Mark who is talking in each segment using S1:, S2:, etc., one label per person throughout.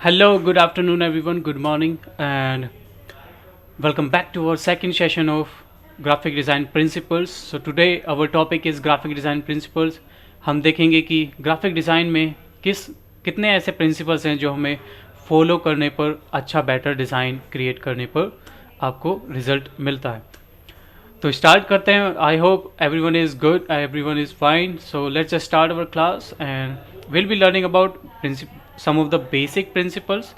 S1: Hello, good afternoon, everyone. Good morning, and welcome back to our second session of graphic design principles. So today our topic is graphic design principles. हम देखेंगे कि graphic design में कितने ऐसे principles हैं जो हमें follow करने पर अच्छा बेटर डिज़ाइन क्रिएट करने पर आपको रिजल्ट मिलता है. तो स्टार्ट करते हैं. I hope everyone is good, everyone is fine. So let's start our class and will be learning about some of the basic principles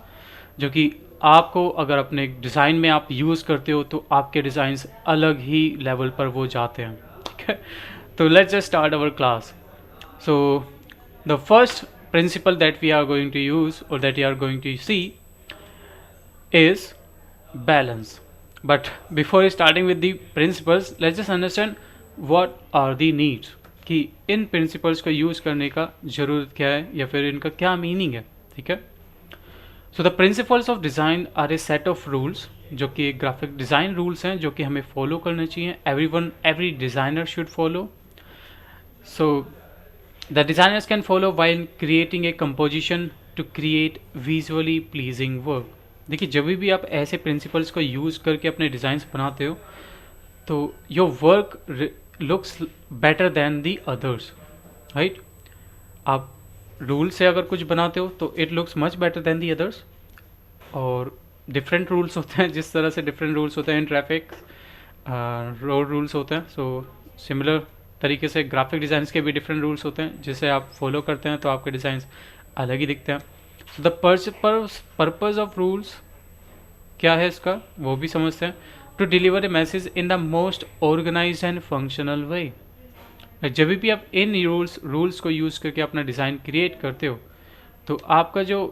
S1: जो कि आपको अगर अपने डिज़ाइन में आप यूज़ करते हो तो आपके डिज़ाइंस अलग ही लेवल पर वो जाते हैं. ठीक है, तो let's start our class. So the first principle that we are going to use or that you are going to see is balance. But before starting with the principles, let's just understand what are the needs, कि इन principles को use करने का ज़रूरत क्या है या फिर इनका क्या मीनिंग है. ठीक है, so the principles of design are a set of rules, जो कि ग्राफिक डिज़ाइन रूल्स हैं जो कि हमें फॉलो करने चाहिए. Every designer should follow. So the designers can follow while creating a composition to create visually pleasing work. देखिए, जब भी आप ऐसे प्रिंसिपल्स को यूज़ करके अपने डिज़ाइंस बनाते हो तो your work looks better than the others, right. आप रूल से अगर कुछ बनाते हो तो it looks much better than the others. और डिफरेंट रूल्स होते हैं, जिस तरह से डिफरेंट रूल्स होते हैं इन ट्रैफिक, रोड रूल्स होते हैं. सो सिमिलर तरीके से ग्राफिक डिज़ाइंस के भी डिफरेंट रूल्स होते हैं जिसे आप फॉलो करते हैं तो आपके डिज़ाइंस अलग ही दिखते हैं. So the purpose of rules क्या है इसका वो भी समझते हैं. To deliver a message in the most organised and functional way. जब भी आप इन रूल्स को यूज़ करके अपना डिज़ाइन क्रिएट करते हो तो आपका जो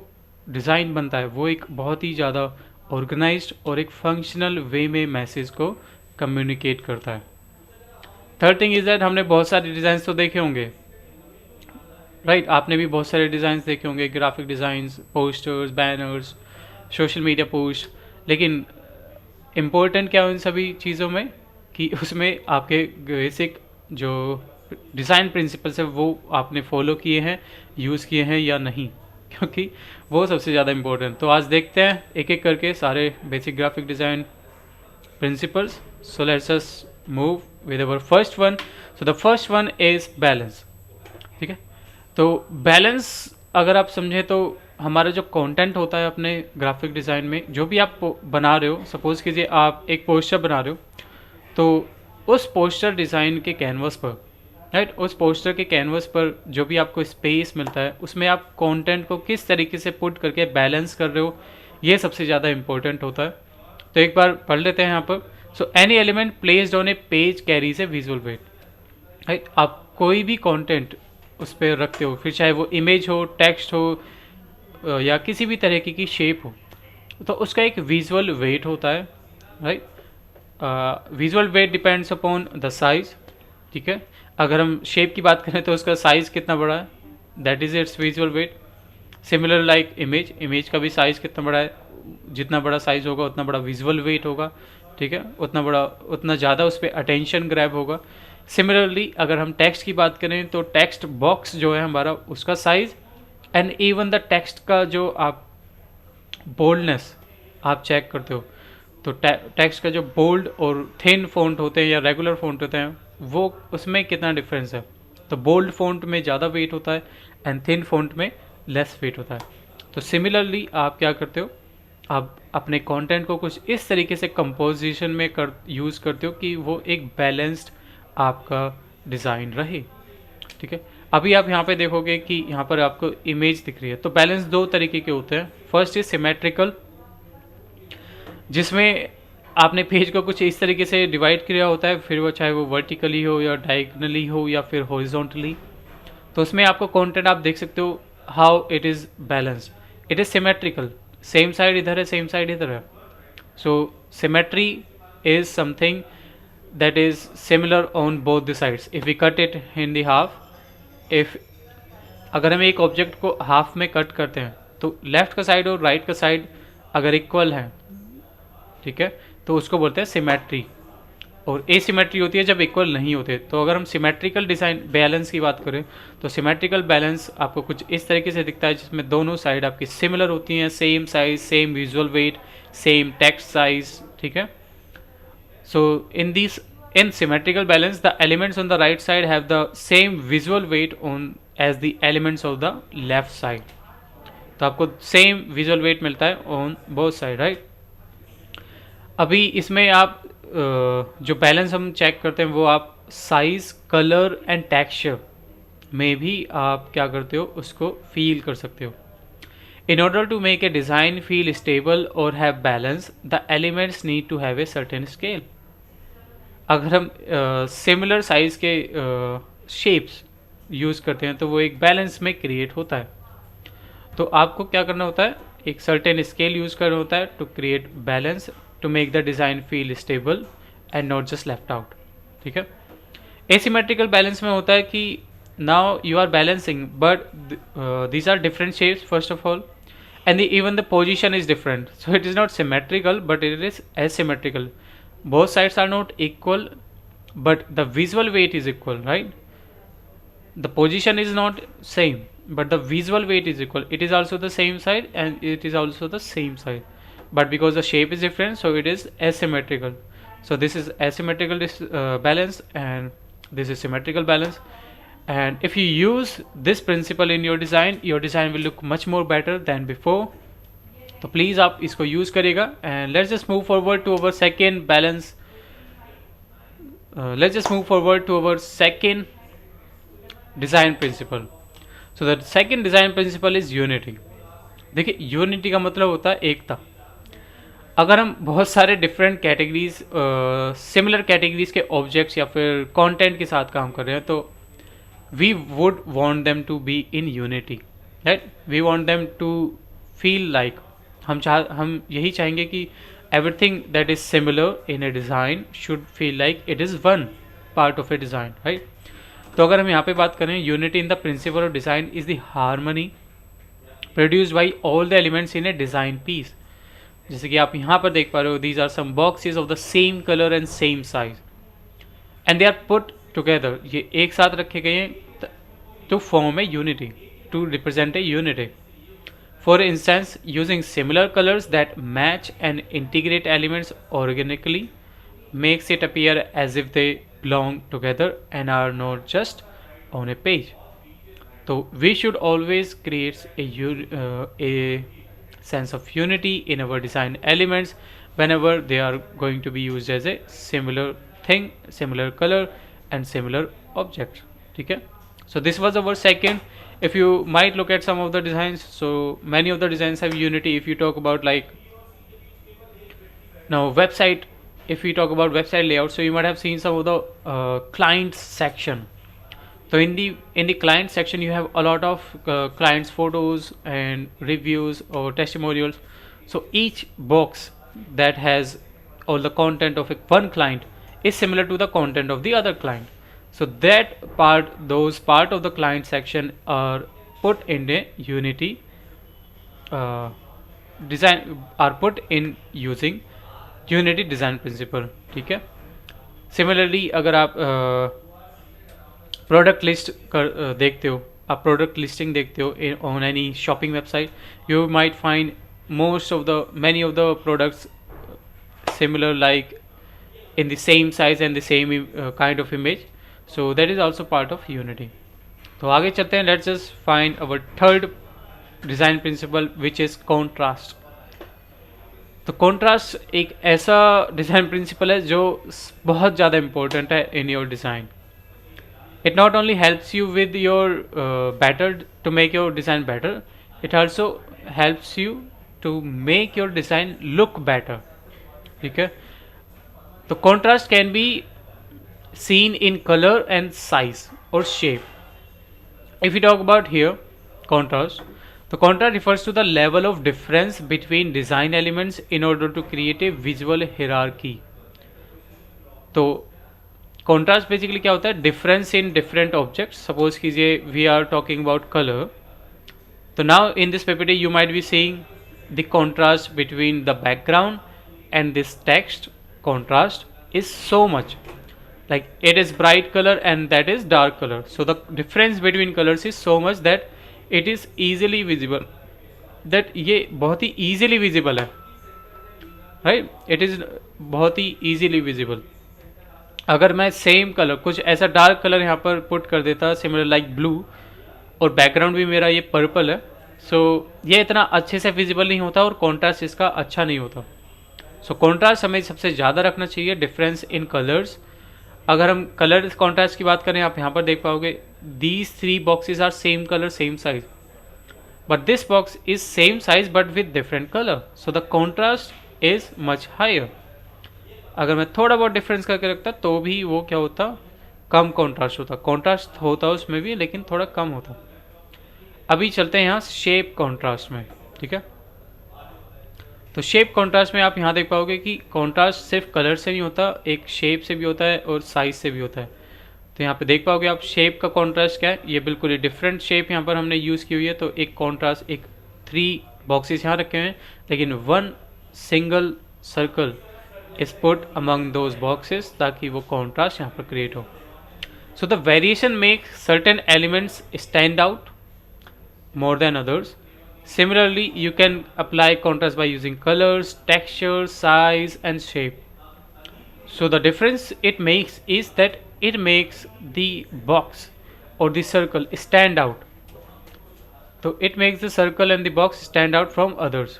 S1: डिज़ाइन बनता है वो एक बहुत ही ज़्यादा ऑर्गेनाइज्ड और एक फंक्शनल वे में मैसेज को कम्युनिकेट करता है. थर्ड थिंग इज़ दैट हमने बहुत सारे डिज़ाइंस तो देखे होंगे, राइट. आपने भी बहुत सारे डिज़ाइंस देखे होंगे, graphic designs, posters, banners, social media post. लेकिन इम्पोर्टेंट क्या हो इन सभी चीज़ों में कि उसमें आपके बेसिक जो डिज़ाइन प्रिंसिपल्स है वो आपने फॉलो किए हैं, यूज़ किए हैं या नहीं, क्योंकि वो सबसे ज़्यादा इम्पोर्टेंट. तो आज देखते हैं एक एक करके सारे basic graphic design principles. So let's just move with our first one. So the first one is balance. ठीक है, तो बैलेंस अगर आप समझें तो हमारा जो कंटेंट होता है अपने ग्राफिक डिज़ाइन में, जो भी आप बना रहे हो, सपोज़ कीजिए आप एक पोस्टर बना रहे हो तो उस पोस्टर डिज़ाइन के कैनवस पर, राइट, उस पोस्टर के कैनवस पर जो भी आपको स्पेस मिलता है उसमें आप कंटेंट को किस तरीके से पुट करके बैलेंस कर रहे हो, ये सबसे ज़्यादा इंपॉर्टेंट होता है. तो एक बार पढ़ लेते हैं यहाँ पर. So any element placed on a page carries a visual weight, right. आप कोई भी कंटेंट उस पर रखते हो, फिर चाहे वो इमेज हो, टेक्स्ट हो या किसी भी तरीके की शेप हो, तो उसका एक विजुअल वेट होता है, right. Visual weight depends upon the size. ठीक है, अगर हम शेप की बात करें तो उसका साइज़ कितना बड़ा है, that is its visual weight. Similar like image का भी साइज़ कितना बड़ा है, जितना बड़ा साइज़ होगा उतना बड़ा विजुअल वेट होगा. ठीक है, उतना ज़्यादा उस पर अटेंशन ग्रैब होगा. सिमिलरली अगर हम टेक्स्ट की बात करें तो टेक्स्ट बॉक्स जो है हमारा, उसका size and even the text का जो आप बोल्डनेस आप चेक करते हो तो टेक्स्ट का जो बोल्ड और थिन फ़ॉन्ट होते हैं या रेगुलर फ़ॉन्ट होते हैं वो उसमें कितना डिफरेंस है. तो बोल्ड फ़ॉन्ट में ज़्यादा वेट होता है एंड थिन फ़ॉन्ट में लेस वेट होता है. तो सिमिलरली आप क्या करते हो, आप अपने कंटेंट को कुछ इस तरीके से कंपोजिशन में यूज़ करते हो कि वो एक बैलेंस्ड आपका डिज़ाइन रहे. ठीक है, अभी आप यहाँ पे देखोगे कि यहाँ पर आपको इमेज दिख रही है. तो बैलेंस दो तरीके के होते हैं. फर्स्ट इज सिमेट्रिकल, जिसमें आपने पेज को कुछ इस तरीके से डिवाइड किया होता है, फिर वो चाहे वो वर्टिकली हो या डायगनली हो या फिर हॉरिजॉन्टली. तो उसमें आपको कंटेंट आप देख सकते हो how it is balanced. It is symmetrical, same side इधर है, सेम साइड इधर है. So symmetry is something that is similar on both the sides. If we cut it in the half, if अगर हम एक ऑब्जेक्ट को half में cut करते हैं तो लेफ्ट का साइड और राइट का साइड अगर इक्वल है, ठीक है, तो उसको बोलते हैं सिमेट्री. और एसिमेट्री होती है जब इक्वल नहीं होते। तो अगर हम सिमेट्रिकल डिज़ाइन बैलेंस की बात करें तो सिमेट्रिकल बैलेंस आपको कुछ इस तरीके से दिखता है जिसमें दोनों साइड आपकी सिमिलर होती हैं, same size, same visual weight, same text size, ठीक है। So in symmetrical balance, the elements on the right side have the same visual weight on as the elements of the left side. तो आपको same visual wait मिलता है on both side, right. अभी इसमें आप जो बैलेंस हम check करते हैं वो आप साइज, कलर एंड टेक्सचर में भी आप क्या करते हो, उसको फील कर सकते हो। In order to make a design feel stable or have balance, the elements need to have a certain scale. अगर हम सिमिलर साइज के शेप्स यूज़ करते हैं तो वो एक बैलेंस में क्रिएट होता है। तो आपको क्या करना होता है, एक सर्टेन स्केल यूज़ करना होता है to create balance, to make the design feel stable and not just left out, ठीक है। एसिमेट्रिकल बैलेंस में होता है कि now you are balancing but these are different shapes first of all, and even the position is different, so it is not symmetrical but it is asymmetrical. Both sides are not equal but the visual weight is equal, right? The position is not same but the visual weight is equal. It is also the same side and it is also the same side, but because the shape is different so it is asymmetrical. So this is asymmetrical balance and this is symmetrical balance. And if you use this principle in your design will look much more better than before. तो please आप इसको use करिएगा। And let's just move forward to our second balance, let's just move forward to our second design principle. So the second design principle is unity. देखिए unity का मतलब होता है एकता. अगर हम बहुत सारे डिफरेंट कैटेगरीज सिमिलर कैटेगरीज के ऑब्जेक्ट्स या फिर कंटेंट के साथ काम कर रहे हैं तो we would want them to be in unity, right. We want them to feel like हम यही चाहेंगे कि everything that is similar in a design should feel like it is one part of a design, right. तो अगर हम यहाँ पे बात करें unity in the principle of design is the harmony produced by all the elements in a design piece. जैसे कि आप यहाँ पर देख पा रहे हो these are some boxes of the same color and same size and they are put together. ये एक साथ रखे गए हैं to form a unity, to represent a unity. For instance, using similar colors that match and integrate elements organically makes it appear as if they belong together and are not just on a page. So we should always create a sense of unity in our design elements whenever they are going to be used as a similar thing, similar color and similar object. Okay? So this was our second. If you might look at some of the designs, so many of the designs have unity. If you talk about like now website, if we talk about website layout, so you might have seen some of the clients section. So in the client section you have a lot of clients photos and reviews or testimonials. So each box that has all the content of one client is similar to the content of the other client. So that part, those part of the client section are put in a unity design, are put in using unity design principle. ठीक है. Similarly अगर आप product list देखते हो, आप product listing देखते हो on any shopping website, you might find many of the products similar, like in the same size and the same kind of image. So that is also part of unity. तो आगे चलते हैं. Let's just find our third design principle which is contrast. तो contrast एक ऐसा design principle है जो बहुत ज़्यादा important है in your design. It not only helps you with your better to make your design better, it also helps you to make your design look better. ठीक है. तो contrast can be seen in color and size or shape. If we talk about here contrast, the contrast refers to the level of difference between design elements in order to create a visual hierarchy. तो contrast basically क्या होता है, difference in different objects. Suppose कीजिए we are talking about color. तो now in this PPT you might be seeing the contrast between the background and this text. Contrast is so much, like it is bright color and that is dark color. So the difference between colors is so much that it is easily visible, that ये बहुत ही easily visible है, right? It is बहुत ही easily visible. अगर मैं same colour कुछ ऐसा dark colour यहाँ पर पुट कर देता सिमिलर लाइक ब्लू, और बैकग्राउंड भी मेरा ये पर्पल है, सो ये इतना अच्छे से विजिबल नहीं होता और कॉन्ट्रास्ट इसका अच्छा नहीं होता. सो कॉन्ट्रास्ट हमें सबसे ज़्यादा रखना चाहिए, डिफरेंस इन कलर्स. अगर हम कलर कॉन्ट्रास्ट की बात करें, आप यहाँ पर देख पाओगे these 3 boxes are same colour same size, but this box is same size but with different colour, so the contrast is much higher. अगर मैं थोड़ा बहुत डिफरेंस करके रखता तो भी वो क्या होता, कम कॉन्ट्रास्ट होता. कॉन्ट्रास्ट होता उसमें भी लेकिन थोड़ा कम होता. अभी चलते हैं यहाँ शेप कॉन्ट्रास्ट में, ठीक है. तो शेप कॉन्ट्रास्ट में आप यहाँ देख पाओगे कि कॉन्ट्रास्ट सिर्फ कलर से नहीं होता, एक शेप से भी होता है और साइज से भी होता है. तो यहाँ पे देख पाओगे आप शेप का कॉन्ट्रास्ट क्या है, ये बिल्कुल ही डिफरेंट शेप यहाँ पर हमने यूज़ की हुई है. तो एक कॉन्ट्रास्ट, एक 3 बॉक्सेस यहाँ रखे हुए हैं, लेकिन 1 single circle is put among those boxes ताकि वो कॉन्ट्रास्ट यहाँ पर क्रिएट हो. So the variation make certain elements stand out more than others. Similarly, you can apply contrast by using colors, texture, size and shape. So the difference it makes is that it makes the box or the circle stand out. So it makes the circle and the box stand out from others.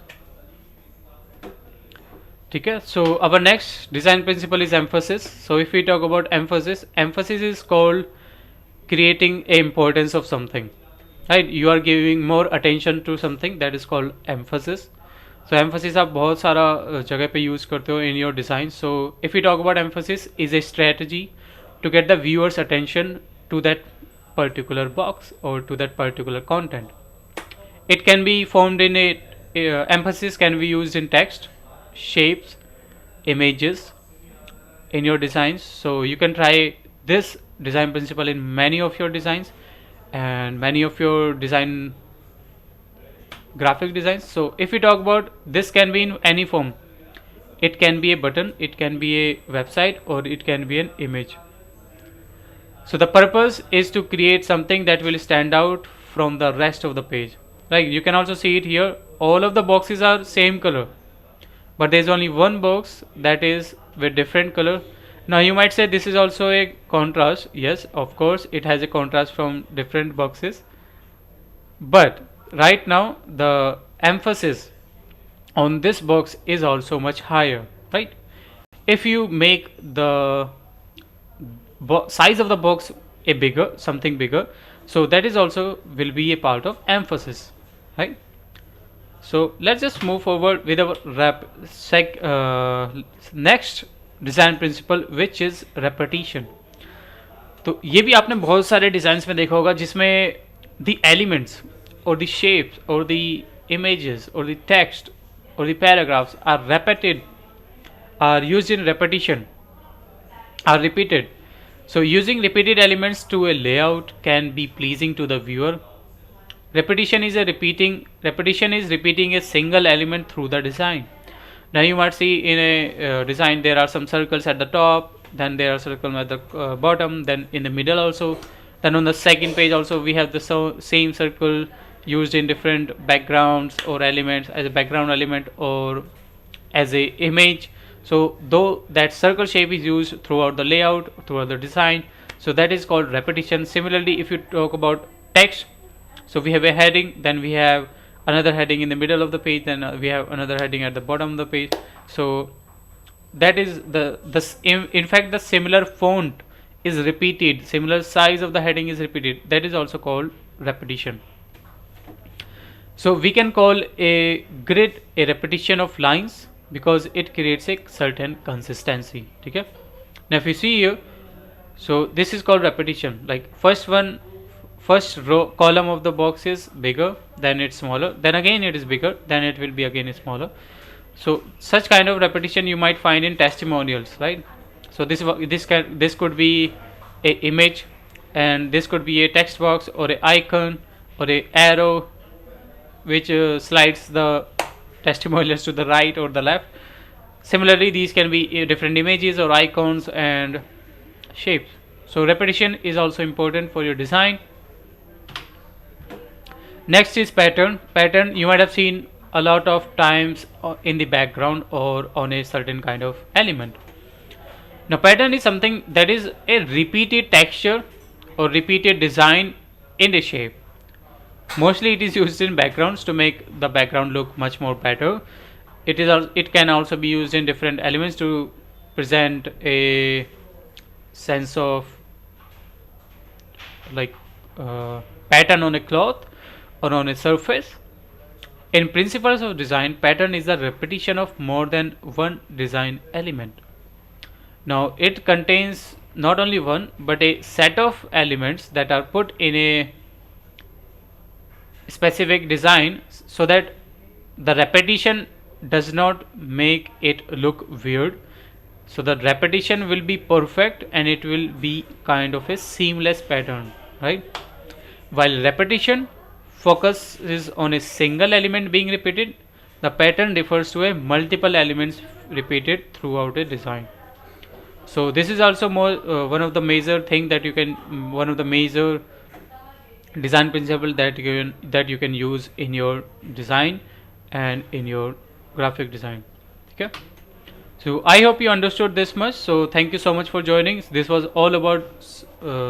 S1: Okay, so our next design principle is emphasis. So if we talk about emphasis, emphasis is called creating a importance of something. Right, you are giving more attention to something, that is called emphasis. So emphasis आप बहुत सारा जगह पे use करते हो in your design. So if we talk about emphasis is a strategy to get the viewers attention to that particular box or to that particular content. It can be formed in a emphasis can be used in text, shapes, images in your designs. So you can try this design principle in many of your designs and many of your design graphic designs. So if we talk about this, can be in any form. It can be a button, it can be a website, or it can be an image. So the purpose is to create something that will stand out from the rest of the page. Like you can also see it here, all of the boxes are same color, but there is only one box that is with different color. Now you might say this is also a contrast. Yes, of course it has a contrast from different boxes, but right now the emphasis on this box is also much higher, right? If you make the size of the box a bigger, something bigger, so that is also will be a part of emphasis, right? So let's just move forward with our next design principal which is repetition. तो ये भी आपने बहुत सारे designs में देखा होगा जिसमें द एलिमेंट्स और द शेप्स और द इमेजेस और द टेक्स्ट और the paragraphs are repeated, are used in repetition, are repeated. So using repeated elements to a layout can be pleasing to the viewer. Repetition is repeating a single element through the design. Now you might see in a design there are some circles at the top, then there are circles at the bottom, then in the middle also, then on the second page also we have the same circle used in different backgrounds or elements, as a background element or as a image. So though that circle shape is used throughout the layout, throughout the design, so that is called repetition. Similarly, if you talk about text, so we have a heading, then we have another heading in the middle of the page, then we have another heading at the bottom of the page. So that is in fact the similar font is repeated, similar size of the heading is repeated, that is also called repetition. So we can call a grid a repetition of lines because it creates a certain consistency. Okay, now if you see here, so this is called repetition. Like first row column of the box is bigger, then it's smaller, then again it is bigger, then it will be again smaller. So such kind of repetition you might find in testimonials, right? So this could be a image, and this could be a text box or a icon or a arrow which slides the testimonials to the right or the left. Similarly, these can be different images or icons and shapes. So repetition is also important for your design. Next is pattern. Pattern you might have seen a lot of times in the background or on a certain kind of element. Now pattern is something that is a repeated texture or repeated design in the shape. Mostly it is used in backgrounds to make the background look much more better. It can also be used in different elements to present a sense of like pattern on a cloth or on a surface. In principles of design, pattern is the repetition of more than one design element. Now it contains not only one but a set of elements that are put in a specific design so that the repetition does not make it look weird. So the repetition will be perfect and it will be kind of a seamless pattern, right? While repetition focuses on a single element being repeated, the pattern refers to a multiple elements repeated throughout a design. So this is also more one of the major thing that you can one of the major design principle that you can use in your design and in your graphic design. Okay, so I hope you understood this much. So thank you so much for joining. This was all about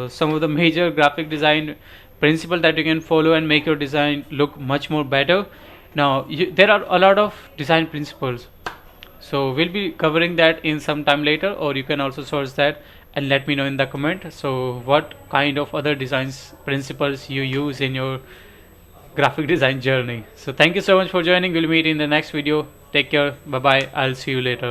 S1: some of the major graphic design principle that you can follow and make your design look much more better. Now there are a lot of design principles, so we'll be covering that in some time later, or you can also search that and let me know in the comment. So what kind of other designs principles you use in your graphic design journey. So thank you so much for joining. We'll meet in the next video. Take care. Bye bye. I'll see you later.